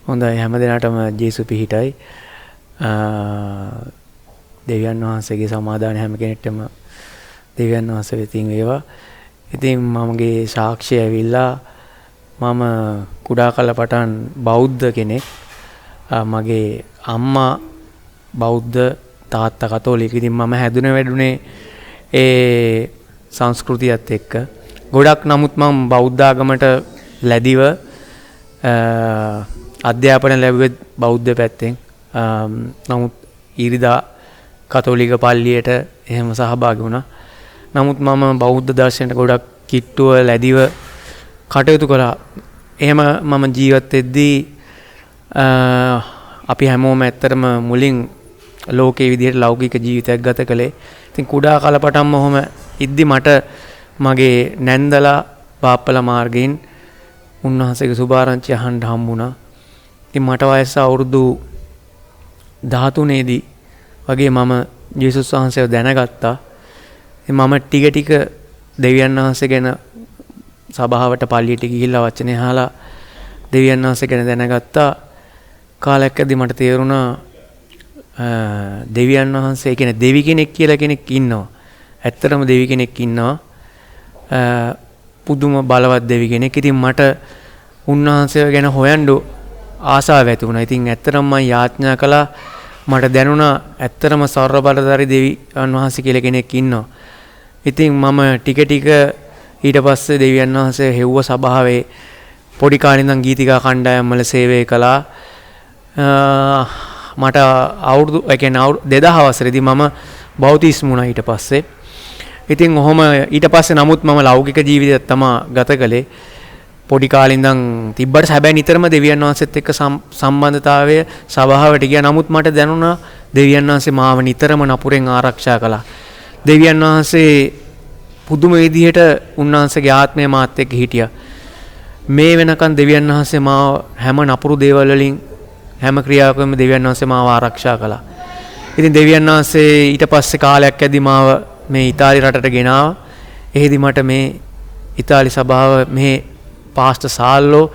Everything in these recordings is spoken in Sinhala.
හොඳයි හැමදෙනාටම ජේසු පිහිටයි. දෙවියන් වහන්සේගේ සමාදාන හැම කෙනෙක්ටම දෙවියන් වහන්සේ වෙතින් වේවා. ඉතින් මමගේ සාක්ෂිය ඇවිල්ලා මම කුඩා කල පටන් බෞද්ධ කෙනෙක්. මගේ අම්මා බෞද්ධ, තාත්තා කතෝලික. ඉතින් මම හැදුනේ වැඩුනේ ඒ සංස්කෘතියත් එක්ක. ගොඩක් නමුත් මම බෞද්ධ ආගමට ලැබිව අධ්‍යාපන ලැබුවේ බෞද්ධ පැත්තෙන්. නමුත් ඉරිදා කතෝලික පල්ලියට එහෙම සහභාගී වුණා. නමුත් මම බෞද්ධ දර්ශනයට ගොඩක් කිට්ටුව ලැබිව කටයුතු කළා. එහෙම මම ජීවත් වෙද්දී අපි හැමෝම ඇත්තටම මුලින් ලෝකේ විදිහට ලෞකික ජීවිතයක් ගත කළේ. ඉතින් කුඩා කලපටන්ම ඔහොම ඉද්දි මට මගේ නැන්දලා බාප්පලා මාර්ගයෙන් උන්වහන්සේගේ සුභාරංචි අහන්න හම්බුණා. ඉතින් මට වයස අවුරුදු 13 දී වගේ මම ජේසුස් වහන්සේව දැනගත්තා. ඉතින් මම ටික ටික දෙවියන් වහන්සේ ගැන සභාවට පල්ලියට ගිහිල්ලා වචනේ අහලා දෙවියන් වහන්සේ ගැන දැනගත්තා. කාලයක් ඇද්දි මට තේරුණා දෙවියන් වහන්සේ කියන්නේ දෙවි කෙනෙක් කියලා කෙනෙක් ඉන්නවා. ඇත්තටම දෙවි කෙනෙක් ඉන්නවා. පුදුම බලවත් දෙවි කෙනෙක්. ඉතින් මට උන්වහන්සේව ගැන හොයන්න ආසාව ඇති වුණා. ඉතින් ඇත්තටම මම යාඥා කළා. මට දැනුණා ඇත්තටම සර්ව බලධාරී දෙවියන් වහන්සේ කියලා කෙනෙක් ඉන්නවා. ඉතින් මම ටික ටික ඊට පස්සේ දෙවියන් වහන්සේ හෙව්ව සභාවේ පොඩි කාලේ ඉඳන් ගීතිකා කණ්ඩායම් වල සේවය කළා. මට අවුරුදු 2000 වසරේදී මම බෞතිස්ම වුණා ඊට පස්සේ. ඉතින් ඔහොම ඊට පස්සේ නමුත් මම ලෞකික ජීවිතයක් තමයි ගත කළේ. පොඩි කාලේ ඉඳන් තිබ්බට හැබැයි නිතරම දෙවියන් වහන්සේත් එක්ක සම්බන්ධතාවය සභාවට ගියා. නමුත් මට දැනුණා දෙවියන් වහන්සේ මාව නිතරම නපුරෙන් ආරක්ෂා කළා. දෙවියන් වහන්සේ පුදුම විදිහට උන්වහන්සේගේ ආත්මය මාත් එක්ක හිටියා. මේ වෙනකන් දෙවියන් වහන්සේ මාව හැම නපුරු දේවල් වලින් හැම ක්‍රියාවකම දෙවියන් වහන්සේ මාව ආරක්ෂා කළා. ඉතින් දෙවියන් වහන්සේ ඊට පස්සේ කාලයක් ඇද්දි මාව මේ ඉතාලි රටට ගෙනාවා. එහෙදි මට මේ ඉතාලි සභාව මේ පාස්ටර් සාල්ලෝ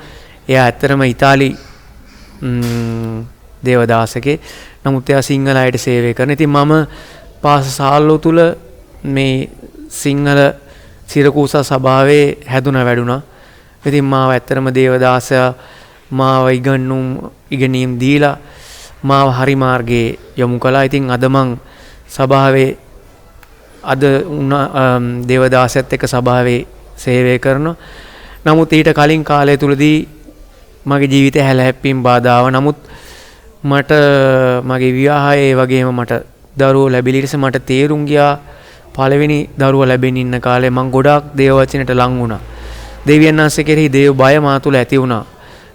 එයා ඇත්තටම ඉතාලි දේවදාසකේ. නමුත් එයා සිංහල අයට සේවය කරන. ඉතින් මම පාස්ටර් සාල්ලෝ තුල මේ සිංහල සිරකූස සභාවේ හැදුනා වැඩුණා. ඉතින් මාව ඇත්තටම දේවදාසයා මාව ඉගෙනීම් දීලා මාව හරි මාර්ගයේ යොමු කළා. ඉතින් අද මං සභාවේ අද දේවදාසයත් එක්ක සභාවේ සේවය කරනවා. නමුත් ඊට කලින් කාලය තුලදී මගේ ජීවිතය හැලහැප්පීම් බාධාව. නමුත් මට මගේ විවාහයේ වගේම මට දරුවෝ ලැබිලි ඉතින් මට තේරුම් ගියා පළවෙනි දරුවා ලැබෙන්න ඉන්න කාලේ මං ගොඩාක් දේව වචනයට ලං වුණා. දෙවියන් වහන්සේ කෙරෙහි දේව බය මා තුළ ඇති වුණා.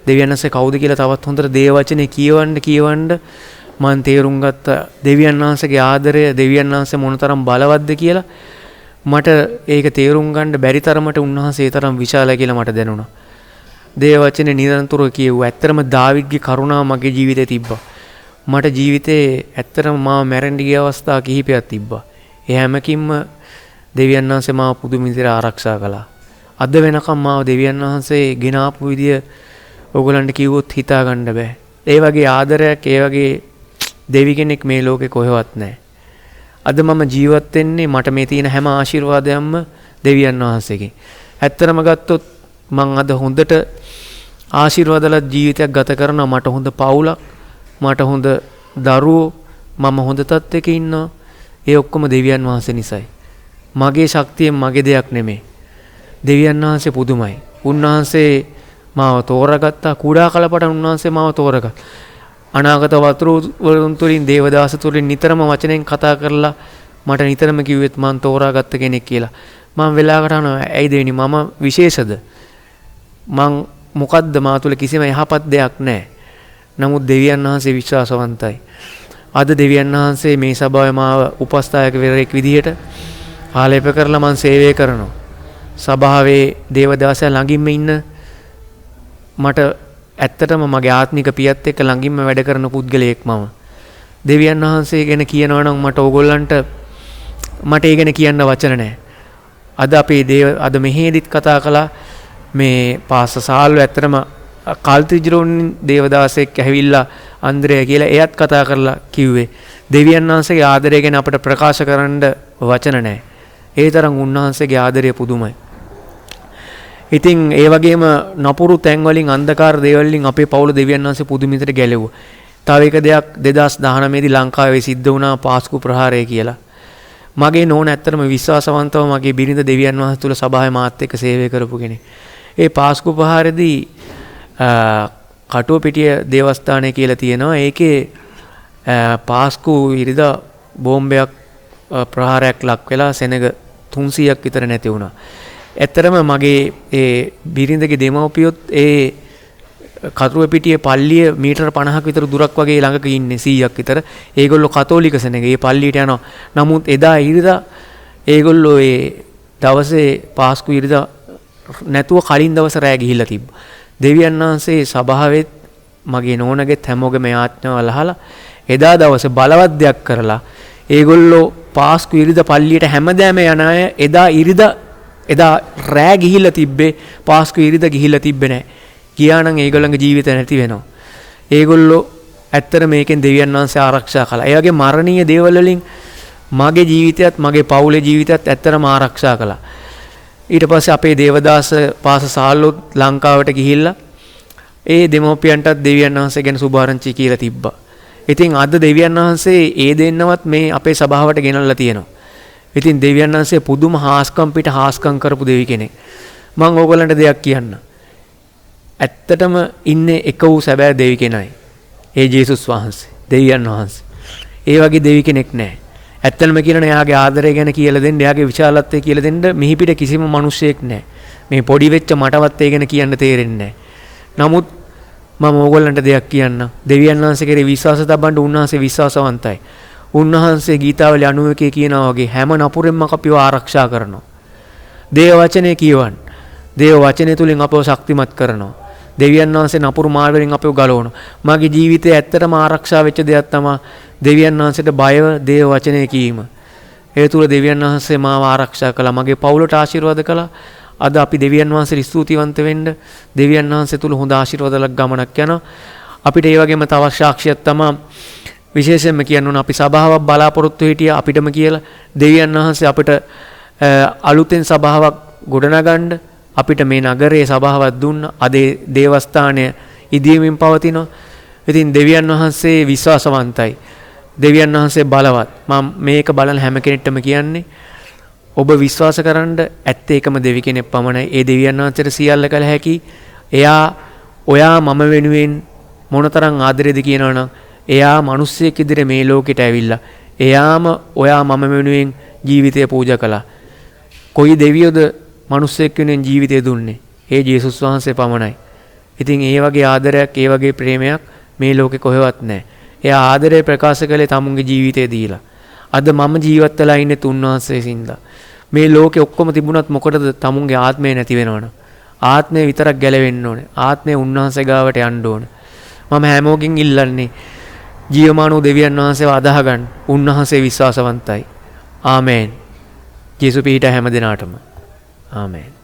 දෙවියන් වහන්සේ කවුද කියලා තවත් හොඳට දේව වචනේ කියවන්න මම තේරුම් ගත්තා. දෙවියන් වහන්සේගේ ආදරය, දෙවියන් වහන්සේ මොනතරම් බලවත්ද කියලා මට ඒක තේරුම් ගන්න බැරි තරමට උන්වහන්සේ තරම් විශාලයි කියලා මට දැනුණා. දේව වචනේ නිරන්තරව කියුවා. ඇත්තටම දාවිඩ්ගේ කරුණාව මගේ ජීවිතේ තිබ්බා. මට ජීවිතේ ඇත්තටම මාව මැරෙන්න ගිය අවස්ථා කිහිපයක් තිබ්බා. ඒ හැමකින්ම දෙවියන් වහන්සේ මාව පුදුම විදිහට ආරක්ෂා කළා. අද වෙනකම් මාව දෙවියන් වහන්සේ ගෙන ආපු විදිය ඔයගලන්ට කිව්වොත් හිතා ගන්න බෑ. ඒ වගේ ආදරයක්, ඒ වගේ දෙවි කෙනෙක් මේ ලෝකේ කොහෙවත් නැහැ. අද මම ජීවත් වෙන්නේ මට මේ තියෙන හැම ආශිර්වාදයක්ම දෙවියන් වහන්සේගෙන්. ඇත්තටම ගත්තොත් මං අද හොඳට ආශිර්වාදලත් ජීවිතයක් ගත කරනවා. මට හොඳ පවුලක්, මට හොඳ දරුවෝ, මම හොඳ තත්ත්වයක ඉන්නවා. ඒ ඔක්කොම දෙවියන් වහන්සේ නිසායි. මගේ ශක්තියෙන් මගේ දෙයක් නෙමෙයි. දෙවියන් වහන්සේ පුදුමයි. උන්වහන්සේ මාව තෝරාගත්තා. කුඩා කලපටන් උන්වහන්සේ මාව තෝරගත්තා. අනාගත වතුරුන් තුලින් දේවදාස තුලින් නිතරම වචනෙන් කතා කරලා මට නිතරම කිව්වෙත් මං තෝරාගත්ත කෙනෙක් කියලා. මම වෙලාවකට අහනවා ඇයි දෙවෙනි මම විශේෂද? මං මොකද්ද මා තුල කිසිම යහපත් දෙයක් නැහැ. නමුත් දෙවියන් වහන්සේ විශ්වාසවන්තයි. අද දෙවියන් වහන්සේ මේ සභාවේ මාව උපස්ථායකවරයෙක් විදිහට ආලේප කරලා මං සේවය කරනවා. සභාවේ දේවදාසයා ළඟින්ම ඉන්න මට ඇත්තටම මගේ ආත්මික පියත් එක්ක ළඟින්ම වැඩ කරන පුද්ගලයෙක් මම. දෙවියන් වහන්සේ ගැන කියනවා නම් මට ඕගොල්ලන්ට මට ඒ ගැන කියන්න වචන නැහැ. අද අපේ අද මෙහෙදිත් කතා කළා මේ පාස්ටර් සාල්ව ඇත්තටම කාල්ත්‍රිජරෝන් දේවදාසෙක් ඇවිල්ලා අන්ද්‍රය කියලා එයත් කතා කරලා කිව්වේ දෙවියන් වහන්සේගේ ආදරය ගැන අපට ප්‍රකාශ කරන්න වචන නැහැ. ඒ තරම් උන්වහන්සේගේ ආදරය පුදුමයි. ඉතින් ඒ වගේම නපුරු තැන් වලින් අන්ධකාර දේවල් වලින් අපේ පවුල දෙවියන් වහන්සේ පුදුමිතට ගැලෙව්වා. තව එක දෙයක් 2019 දී ලංකාවේ සිද්ධ වුණා පාස්කු ප්‍රහාරය කියලා. මගේ නෝන ඇත්තටම විශ්වාසවන්තව මගේ බිරිඳ දෙවියන් වහන්සේ තුල සභාවේ මාත් එක්ක සේවය කරපු කෙනෙක්. ඒ පාස්කු ප්‍රහාරෙදී කටුවපිටිය දේවස්ථානය කියලා තියෙනවා. ඒකේ පාස්කු ඉරිදා බෝම්බයක් ප්‍රහාරයක් ලක් වෙලා සෙනග 300ක් විතර නැති වුණා. ඇත්තරම මගේ ඒ බිරිඳගේ දෙමව්පියොත් ඒ කටුවපිටියේ පල්ලිය මීටර 50ක විතර දුරක් වගේ ළඟක ඉන්නේ 100ක් විතර. ඒගොල්ලෝ කතෝලික සෙනග. ඒ පල්ලියට යනවා. නමුත් එදා ඉරිදා ඒගොල්ලෝ ඒ දවසේ පාස්කු ඉරිදා නැතුව කලින් දවස් රැය ගිහිල්ලා තිබ්බා. දෙවියන් වහන්සේ සභාවෙත් මගේ නෝනගෙත් හැමෝගෙම යාඥාවල් අහලා එදා දවසේ බලවත් දෙයක් කරලා ඒගොල්ලෝ පාස්කු ඉරිදා පල්ලියට හැමදාම යන අය එදා රැය ගිහිල්ලා තිබ්බේ පාස්කු ඉරිදා ගිහිල්ලා තිබ්බේ නැහැ. ගියා නම් ඒගොල්ලන්ගේ ජීවිත නැති වෙනවා. ඒගොල්ලෝ ඇත්තට මේකෙන් දෙවියන් වහන්සේ ආරක්ෂා කළා. ඒ වගේ මරණීය දේවල් වලින් මගේ ජීවිතයත් මගේ පවුලේ ජීවිතයත් ඇත්තටම ආරක්ෂා කළා. ඊට පස්සේ අපේ දේවදාස පාස සාල්ලොත් ලංකාවට ගිහිල්ලා ඒ දෙමෝපියන්ටත් දෙවියන් වහන්සේ ගැන සුභාරංචි කියලා තිබ්බා. ඉතින් අද දෙවියන් වහන්සේ ඒ දෙන්නවත් මේ අපේ සභාවට ගෙනල්ලා තියෙනවා. ඉතින් දෙවියන් වහන්සේ පුදුම හාස්කම් පිට හාස්කම් කරපු දෙවි කෙනෙක්. මම ඕගොල්ලන්ට දෙයක් කියන්න. ඇත්තටම ඉන්නේ එක වූ සැබෑ දෙවි කෙනයි. ඒ ජේසුස් වහන්සේ, දෙවියන් වහන්සේ. ඒ වගේ දෙවි කෙනෙක් නැහැ. ඇත්තටම කියනවා එයාගේ ආදරය ගැන කියලා දෙන්න, එයාගේ විශාලත්වය කියලා දෙන්න මිහි පිට කිසිම මිනිසෙක් නැහැ. මේ පොඩි වෙච්ච මටවත් ඒ ගැන කියන්න තේරෙන්නේ නැහැ. නමුත් මම ඕගොල්ලන්ට දෙයක් කියන්න. දෙවියන් වහන්සේ කෙරේ විශ්වාස තබන්න උන්වහන්සේ විශ්වාසවන්තයි. උන්වහන්සේ ගීතාවලි 91 කියනවා වගේ හැම නපුරෙන්ම අපිව ආරක්ෂා කරනවා. දේව වචනේ කියවන්න. දේව වචනේ තුලින් අපව ශක්තිමත් කරනවා. දෙවියන් වහන්සේ නපුරු මාර්ග වලින් අපව ගලවනවා. මගේ ජීවිතයේ ඇත්තටම ආරක්ෂා වෙච්ච දෙයක් තමයි දෙවියන් වහන්සේට බයව දේව වචනේ කීම. ඒ තුල දෙවියන් වහන්සේ මාව ආරක්ෂා කළා. මගේ පවුලට ආශිර්වාද කළා. අද අපි දෙවියන් වහන්සේට ස්තුතිවන්ත වෙන්න දෙවියන් වහන්සේ තුල හොඳ ආශිර්වාදයක් ගමනක් යනවා. අපිට ඒ වගේම තව සාක්ෂියක් තමයි විශේෂයෙන්ම කියන්න ඕන අපි සභාවක් බලාපොරොත්තු හිටියා අපිටම කියලා දෙවියන් වහන්සේ අපිට අලුතෙන් සභාවක් ගොඩනගන්න අපිට මේ නගරයේ සභාවක් දුන්න. අද දේවස්ථානය ඉදීමින් පවතිනවා. ඉතින් දෙවියන් වහන්සේ විශ්වාසවන්තයි. දෙවියන් වහන්සේ බලවත්. මම මේක බලන හැම කෙනෙක්ටම කියන්නේ ඔබ විශ්වාස කරන්න ඇත්තේ එකම දෙවි කෙනෙක් පමණයි. ඒ දෙවියන් වහන්සේට සියල්ල කළ හැකි. ඔයා මම වෙනුවෙන් මොනතරම් ආදරේද කියනවනම් එයා මිනිස්සෙක් ඉදිරියේ මේ ලෝකෙට ඇවිල්ලා එයාම ඔයා මම වෙනුවෙන් ජීවිතය පූජා කළා. කොයි දෙවියෝද මිනිස්සෙක් වෙනුවෙන් ජීවිතය දුන්නේ? ඒ ජේසුස් වහන්සේ පමණයි. ඉතින් ඒ වගේ ආදරයක්, ඒ වගේ ප්‍රේමයක් මේ ලෝකේ කොහෙවත් නැහැ. එයා ආදරය ප්‍රකාශ කළේ තමුන්ගේ ජීවිතය දීලා. අද මම ජීවත් වෙලා ඉන්නේ උන්වහන්සේ සින්දා. මේ ලෝකේ ඔක්කොම තිබුණත් මොකටද තමුන්ගේ ආත්මය නැති වෙනවනේ. ආත්මය විතරක් ගැලවෙන්න ඕනේ. ආත්මය උන්වහන්සේ ගාවට යන්න ඕනේ. මම හැමෝගෙන් ඉල්ලන්නේ ජීවමාන වූ දෙවියන් වහන්සේව අදාහ ගන්න. උන්වහන්සේ විශ්වාසවන්තයි. ආමේන්. ජේසු පිහිට හැම දිනාටම. ආමේන්.